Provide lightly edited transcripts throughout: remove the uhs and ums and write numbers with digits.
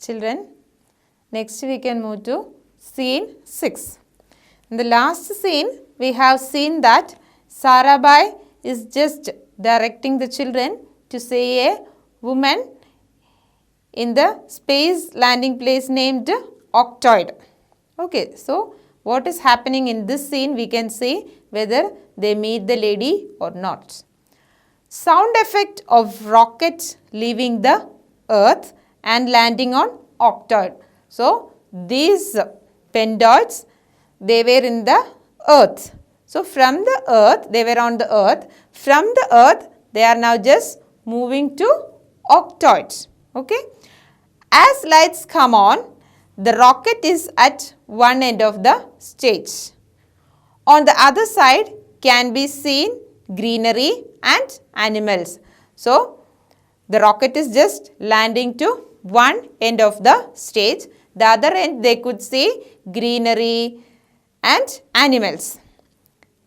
Children, next we can move to scene 6. In the last scene, we have seen that Sarabhai is just directing the children to say a woman in the space landing place named Octoid. Okay, so what is happening in this scene, we can see whether they meet the lady or not. Sound effect of rocket leaving the earth and landing on Octoid. So, these pentoids, they were in the earth. So, from the earth, they were on the earth. From the earth, they are now just moving to octoids. Okay. As lights come on, the rocket is at one end of the stage. On the other side can be seen greenery and animals. So, the rocket is just landing to one end of the stage. The other end they could see greenery and animals.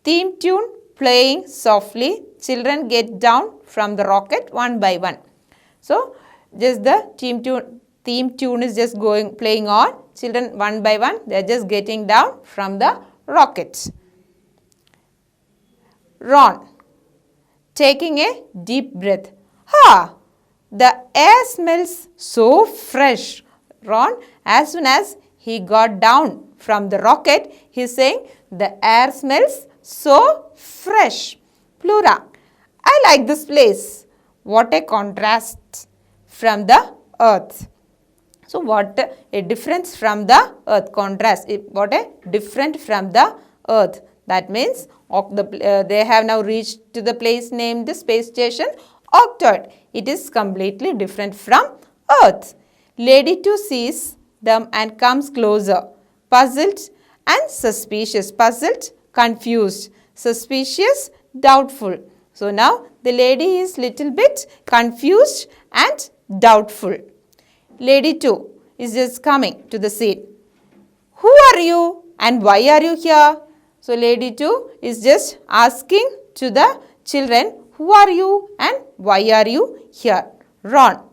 Theme tune playing softly. Children get down from the rocket one by one. So, just the theme tune is just playing on. Children one by one, they are just getting down from the rocket. Ron, taking a deep breath. Ha! The air smells so fresh. Ron, as soon as he got down from the rocket, he is saying the air smells so fresh. Plura, I like this place. What a contrast from the earth. So, what a difference from the earth, contrast, what a different from the earth. That means they have now reached to the place named the space station Octoid. It is completely different from earth. Lady 2 sees them and comes closer, puzzled and suspicious. Puzzled, confused, suspicious, doubtful. So, now the lady is little bit confused and doubtful. Lady 2 is just coming to the scene. Who are you and why are you here? So, lady 2 is just asking to the children, who are you and why are you here? Ron,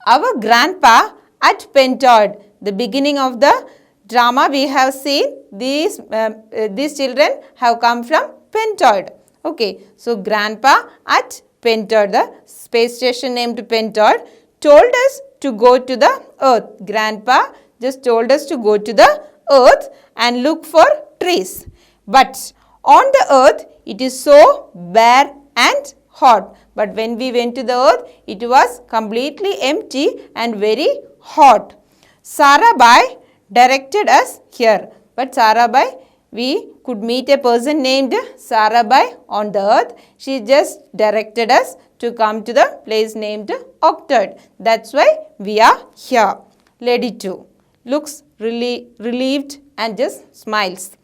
our grandpa at Pentoid. The beginning of the drama we have seen these children have come from Pentoid. Okay, so grandpa at Pentoid, the space station named Pentoid, told us to go to the earth. Grandpa just told us to go to the earth and look for trees. But on the earth, it is so bare and hot. But when we went to the earth, it was completely empty and very hot. Sarabhai directed us here. But Sarabhai, we could meet a person named Sarabhai on the earth. She just directed us to come to the place named Octoid. That's why we are here. Lady 2 looks relieved and just smiles.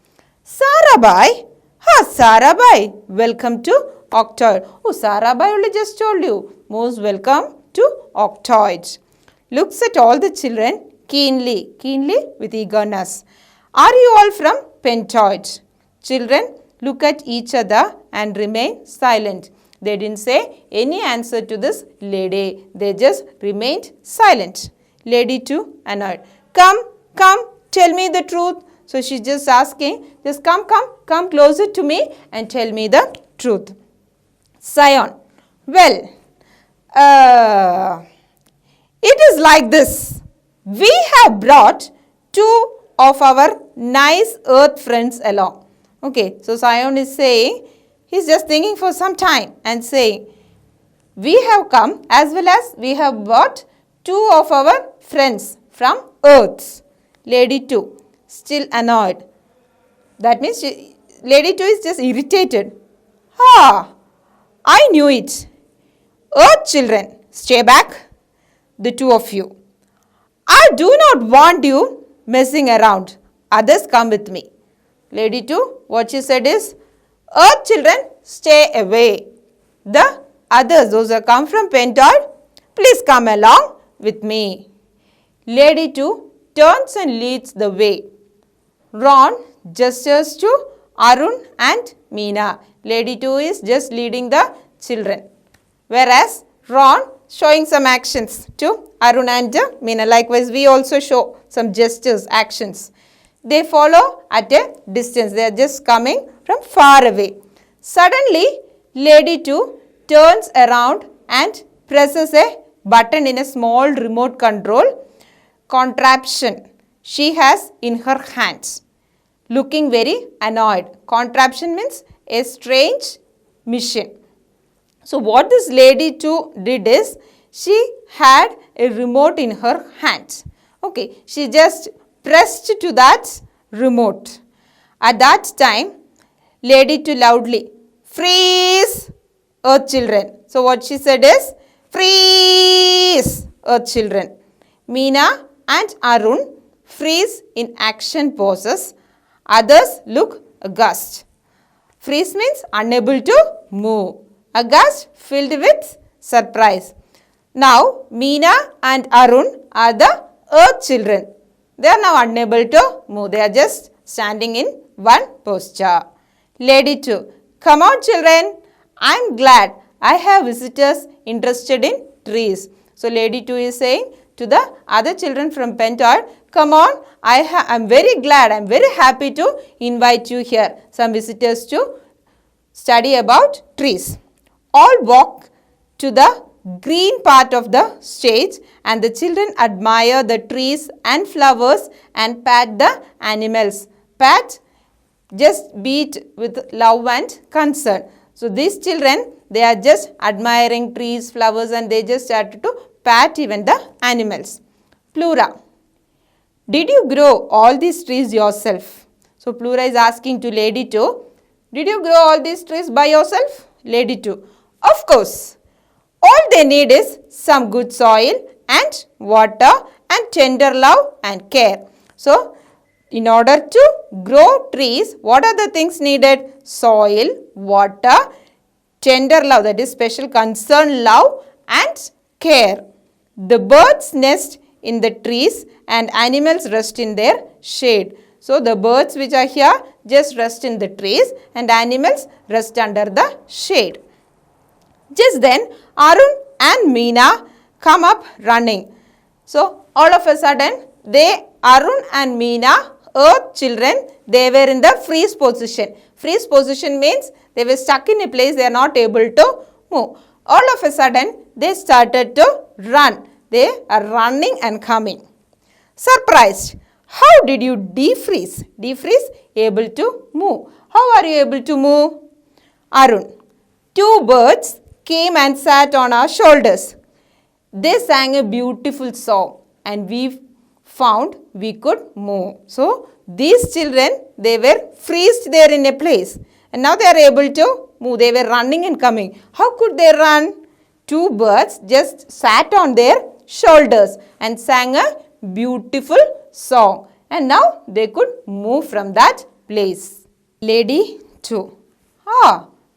Sarabhai? Ha, Sarabhai, welcome to Octoid. Oh, Sarabhai only just told you. Most welcome to Octoid. Looks at all the children keenly with eagerness. Are you all from Pentoid? Children look at each other and remain silent. They didn't say any answer to this lady. They just remained silent. Lady 2 annoyed. Come, tell me the truth. So, she's just asking, just come closer to me and tell me the truth. Scion, well, it is like this. We have brought 2 of our nice earth friends along. Okay, so Scion is saying, he's just thinking for some time and saying, we have come as well as we have brought 2 of our friends from earth. Lady 2, still annoyed. That means lady 2 is just irritated. Ah, I knew it. Earth children, stay back, the 2 of you. I do not want you messing around. Others come with me. Lady 2, what she said is, Earth children, stay away. The others, those who come from Pentoid, please come along with me. Lady 2 turns and leads the way. Ron gestures to Arun and Meena. Lady 2 is just leading the children. Whereas Ron showing some actions to Arun and Meena. Likewise, we also show some gestures, actions. They follow at a distance. They are just coming from far away. Suddenly, lady 2 turns around and presses a button in a small remote control contraption she has in her hands, looking very annoyed. Contraption means a strange machine. So what this lady 2 did is, she had a remote in her hands. Okay, she just pressed to that remote. At that time, lady 2 loudly, freeze, earth children. So what she said is, freeze, earth children. Meena and Arun freeze in action poses. Others look aghast. Freeze means unable to move. Aghast, filled with surprise. Now, Meena and Arun are the earth children. They are now unable to move. They are just standing in one posture. Lady 2, come on children. I am glad I have visitors interested in trees. So, lady 2 is saying to the other children from Pentoid, come on, I am very glad, I am very happy to invite you here. Some visitors to study about trees. All walk to the green part of the stage and the children admire the trees and flowers and pat the animals. Pat, just beat with love and concern. So these children, they are just admiring trees, flowers, and they just started to pat even the animals. Plura, did you grow all these trees yourself? So Plura is asking to lady 2, did you grow all these trees by yourself? Lady 2, of course. All they need is some good soil and water and tender love and care. So, in order to grow trees, what are the things needed? Soil, water, tender love, that is special concern, love and care. The birds nest in the trees and animals rest in their shade. So, the birds which are here just rest in the trees and animals rest under the shade. Just then, Arun and Meena come up running. So, all of a sudden, Arun and Meena, earth children, they were in the freeze position. Freeze position means they were stuck in a place, they are not able to move. All of a sudden, they started to run. They are running and coming. Surprised. How did you defreeze? Defreeze, able to move. How are you able to move? Arun, 2 birds came and sat on our shoulders. They sang a beautiful song and we found we could move. So, these children, they were freezed there in a place and now they are able to move. They were running and coming. How could they run? 2 birds just sat on their shoulders and sang a beautiful song and now they could move from that place. Lady 2.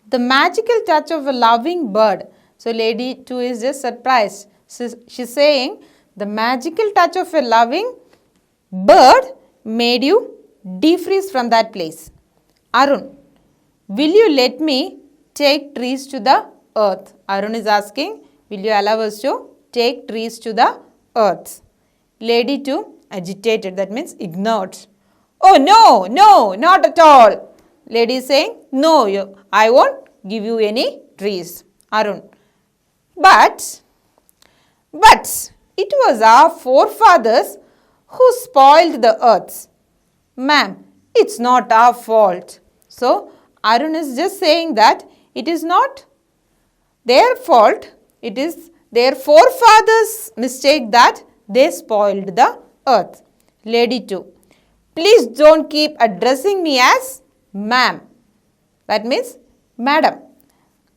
The magical touch of a loving bird. So, lady 2 is just surprised. She's saying, the magical touch of a loving bird made you defreeze from that place. Arun, will you let me take trees to the earth? Arun is asking, will you allow us to take trees to the earth? Lady 2, agitated, that means ignored. Oh no, no, not at all. Lady is saying, no, I won't give you any trees. Arun, but it was our forefathers who spoiled the earth. Ma'am, it's not our fault. So, Arun is just saying that it is not their fault, it is their forefathers' mistake that they spoiled the earth. Lady 2, please don't keep addressing me as ma'am. That means madam.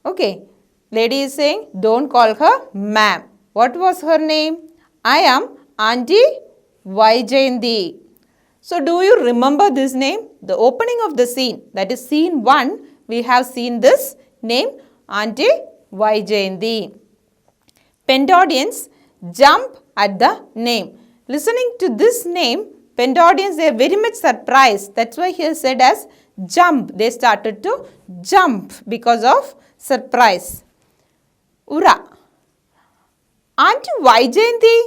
Okay. Lady is saying, don't call her ma'am. What was her name? I am Auntie Vaijayanti. So, do you remember this name? The opening of the scene, that is scene 1, we have seen this name, Auntie Vaijayanti. Pentaudians jump at the name. Listening to this name, Pentaudians, they are very much surprised. That's why here said as jump. They started to jump because of surprise. Ura. Aunty Vaijayanti,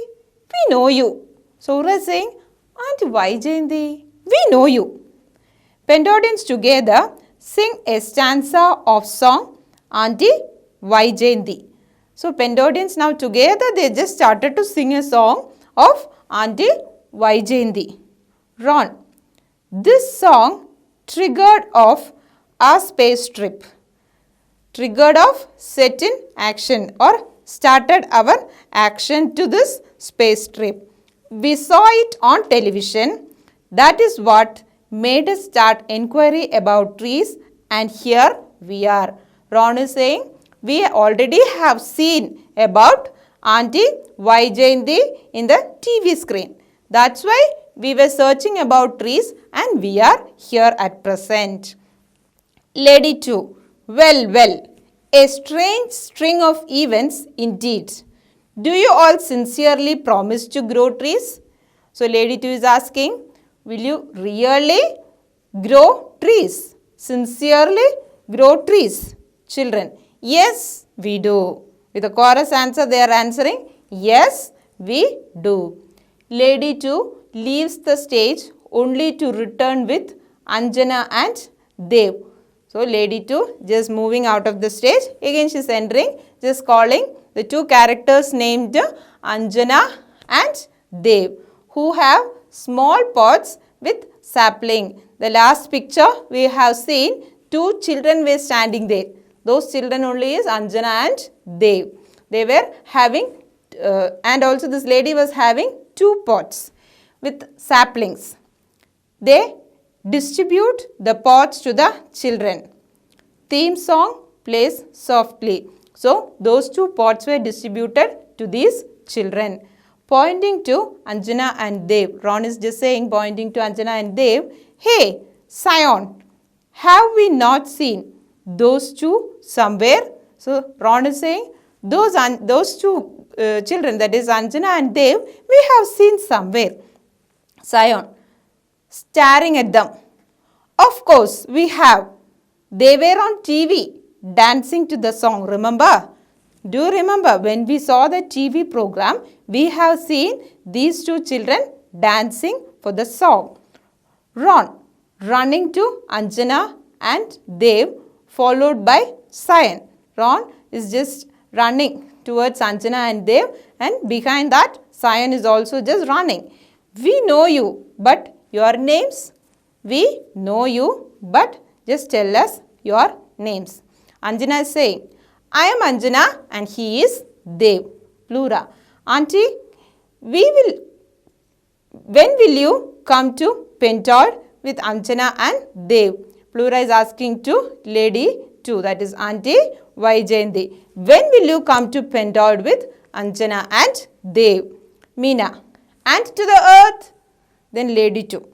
we know you. So Ura is saying, Aunty Vaijayanti, we know you. Pentodians together sing a stanza of song Aunty Vaijayanti. So Pentodians now together they just started to sing a song of Aunty Vaijayanti. Ron, this song triggered off our space trip. Triggered off set in action or started our action to this space trip. We saw it on television. That is what made us start inquiry about trees, and here we are. Ron is saying we already have seen about Aunty Vaijayanti in the TV screen. That's why we were searching about trees and we are here at present. Lady 2. Well, a strange string of events indeed. Do you all sincerely promise to grow trees? So, Lady 2 is asking, will you really grow trees? Sincerely grow trees? Children, yes, we do. With a chorus answer, they are answering, yes, we do. Lady 2 leaves the stage only to return with Anjana and Dev. So, Lady 2 just moving out of the stage. Again, she is entering, just calling the two characters named Anjana and Dev, who have small pots with sapling. The last picture we have seen, two children were standing there. Those children only is Anjana and Dev. They were having, and also this lady was having two pots with saplings. They distribute the pots to the children. Theme song plays softly. So, those two pots were distributed to these children. Pointing to Anjana and Dev. Ron is just saying, pointing to Anjana and Dev, hey, Sion, have we not seen those two somewhere? So, Ron is saying, those two children, that is Anjana and Dev, we have seen somewhere. Sion, staring at them. Of course, we have. They were on TV dancing to the song, remember? Do you remember when we saw the TV program, we have seen these two children dancing for the song. Ron, running to Anjana and Dev, followed by Sion. Ron is just running towards Anjana and Dev, and behind that, Sion is also just running. We know you, but your names? We know you, but just tell us your names. Anjana is saying, I am Anjana and he is Dev. Plura. Auntie, when will you come to Pentod with Anjana and Dev? Plura is asking to Lady 2, that is Auntie Vaijayanti. When will you come to Pentod with Anjana and Dev? Meena. And to the earth? Then Lady 2.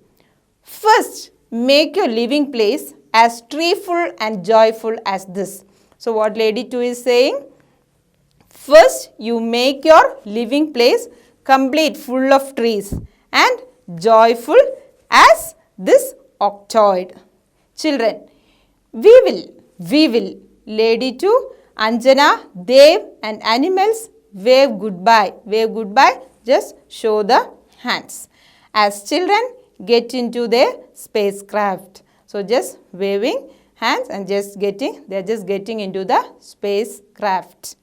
First, make your living place as treeful and joyful as this. So, what Lady 2 is saying? First, you make your living place complete, full of trees and joyful as this octoid. Children, we will. Lady 2, Anjana, Dev and animals wave goodbye. Wave goodbye, just show the hands. As children get into their spacecraft. So, just waving hands and they are just getting into the spacecraft.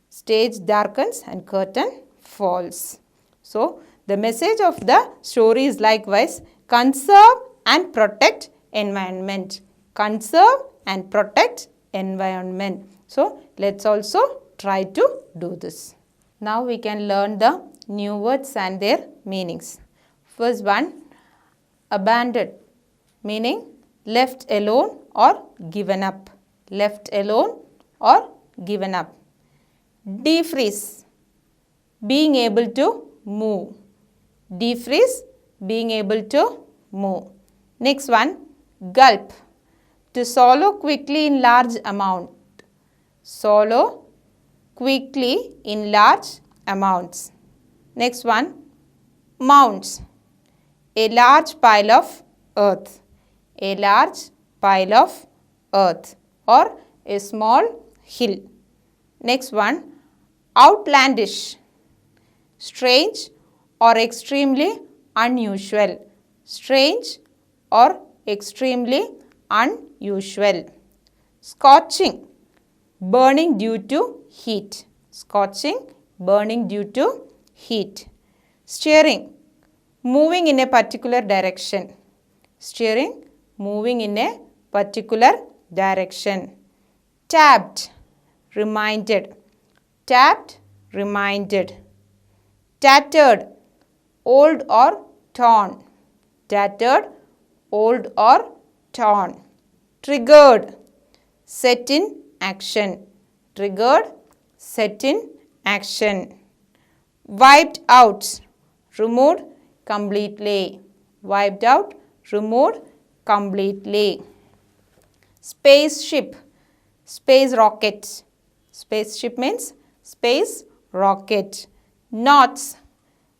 Stage darkens and curtain falls. So, the message of the story is likewise, conserve and protect environment. Conserve and protect environment. So, let's also try to do this. Now, we can learn the new words and their meanings. First one, abandoned, meaning left alone or given up. Left alone or given up. Defreeze, being able to move. Defreeze, being able to move. Next one, gulp, to swallow quickly in large amount. Swallow quickly in large amounts. Next one, mounds, a large pile of earth. A large pile of earth or a small hill. Next one, outlandish, strange or extremely unusual. Strange or extremely unusual. Scorching, burning due to heat. Scorching, burning due to heat. Steering, moving in a particular direction. Steering, moving in a particular direction. Tapped, reminded. Tapped, reminded. Tattered, old or torn. Tattered, old or torn. Triggered, set in action. Triggered, set in action. Wiped out, removed completely. Wiped out, removed completely. Spaceship, space rocket. Spaceship means space rocket. Knots,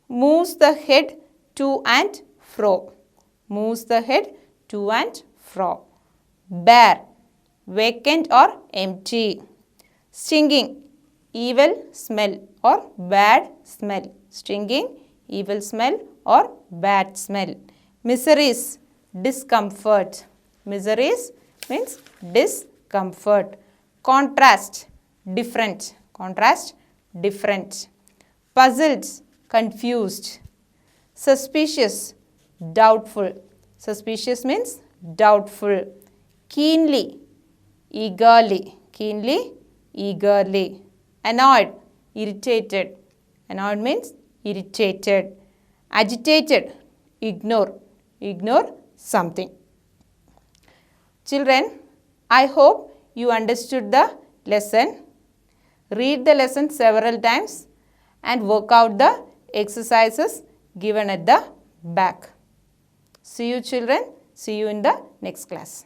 moves the head to and fro. Moves the head to and fro. Bare, vacant or empty. Stinging, evil smell or bad smell. Stinging, evil smell or bad smell. Miseries, discomfort. Miseries means discomfort. Contrast, different. Contrast, different. Puzzled, confused. Suspicious, doubtful. Suspicious means doubtful. Keenly, eagerly. Keenly, eagerly. Annoyed, irritated. Annoyed means irritated. Agitated, ignore. Ignore something. Children, I hope you understood the lesson. Read the lesson several times and work out the exercises given at the back. See you children. See you in the next class.